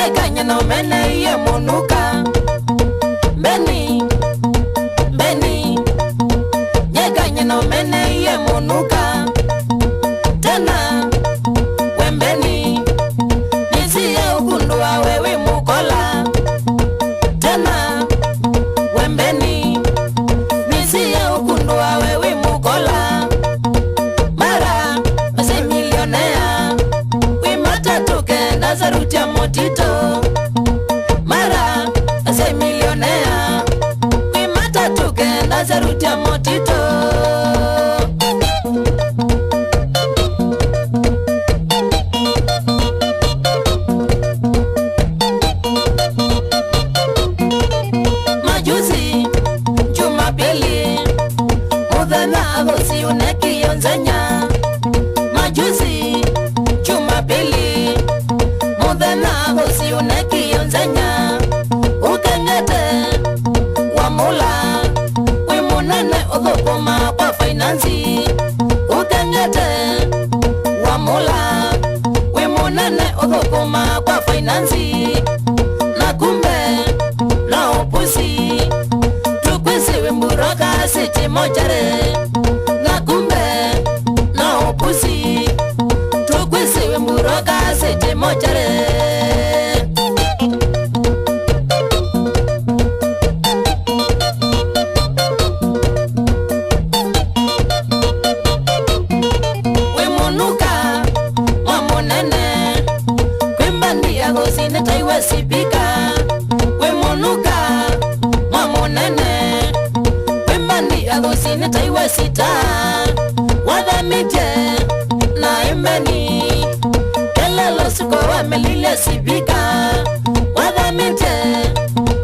Nyeganya no mene ye monuka. Beni, Beni. Nyeganya no mene ye monuka. Tena, wembeni. Nisi ya ukundua wewe mukola. Tena, wembeni. Nisi ya ukundua wewe mukola. Mara, mase milionea. Wimata tukenda zarutia motito. Mara, mase milionea. Wimata tukenda zarutia motito. Majuzi, Jumapili, mudhana agosi uneki yonzanya. Majuzi, Jumapili, mudhana agosi uneki yonzanya. Ukengete, wamula, wimunene udhukuma kwa finansi. Ukengete, wamula, wimunene udhukuma kwa finansi. Na kumbe, na upusi, tukwisi wimburoka siti mojare. Na kumbe, na upusi, tukwisi wimburoka siti mojare. Wimunuka, mwamunene, kwimbandi ya gosi netaiwe sipika. Wimunuka, mwamunene, kwimbandi ya gosi netaiwe sita. Wadhamite, na imeni, kelelo siko wamelile sipika. Wadhamite,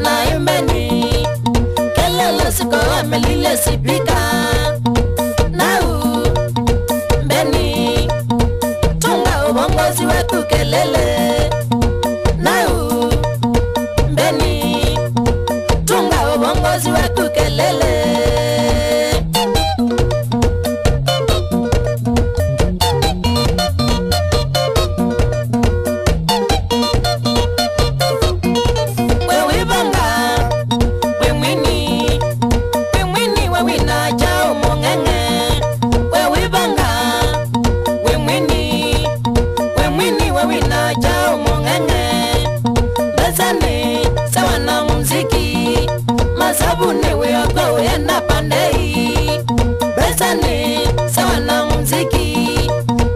na imeni, kelelo siko wamelile sipika. Nau, Beni, tunga ubongozi wetu kelele. Nau, Beni, tunga ubongozi wetu kelele. Wewe banga, wemwini, wemwini wewina jao mongenge. Wewe banga, wemwini, wemwini wewina jao mongenge. Besani, sawa na muziki, masabuni weyoko weyenda pandei. Besani, sawa na muziki,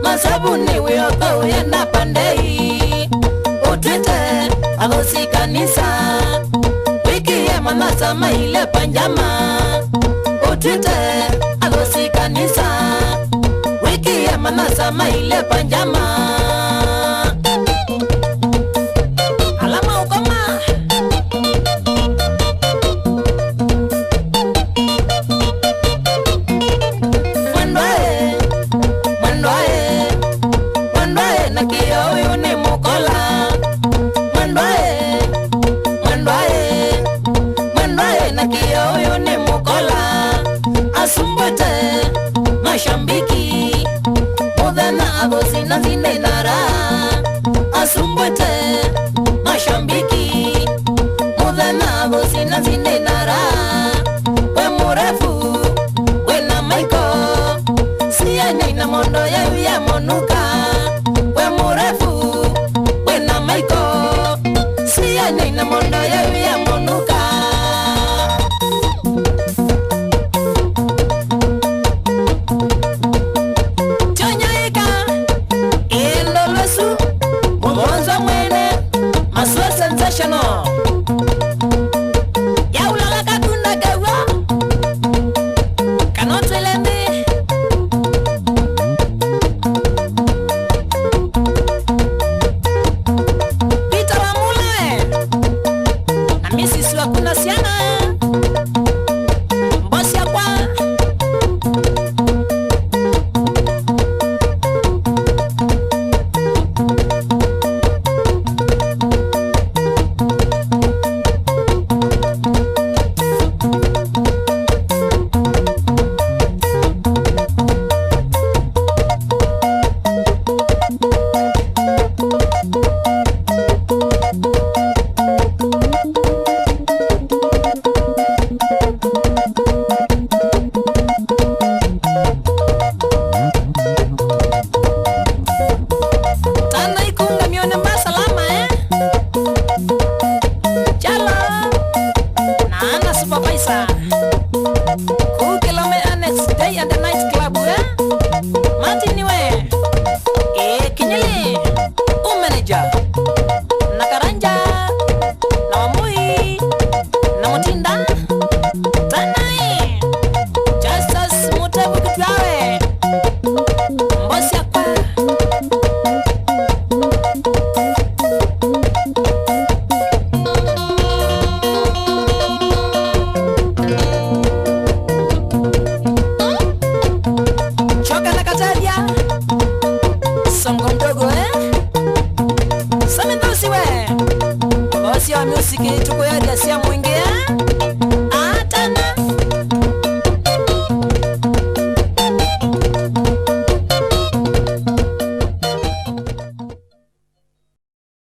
masabuni weyoko weyenda pandei. Utwite, agosi kanisa, wiki ye manasa maile panjama. Utwite, agosi kanisa, wiki ye manasa maile panjama. Alama ukoma. Mwendoe, mwendoe, mwendoe na kiyo yuni mukola. Mwendoe, mwendoe, mwendoe na kiyo yuni mukola. Asumbute, mashambiki, mudhana agosi na zine nara. Asumbute, mashambiki, mudhana agosi na zine nara. We murefu, we na maiko, siya nina mondo ya monuka. We murefu, we na maiko, siya nina mondo ya monuka. Chonyaika, ilolosu, mubonzo mwene, maswa sensational. Ya ulala kakunda gawa, kanotwelende. Pita wa mule, na misisi wa kuna siana. Mbosi ya kwa. music tuko ya sia mwingi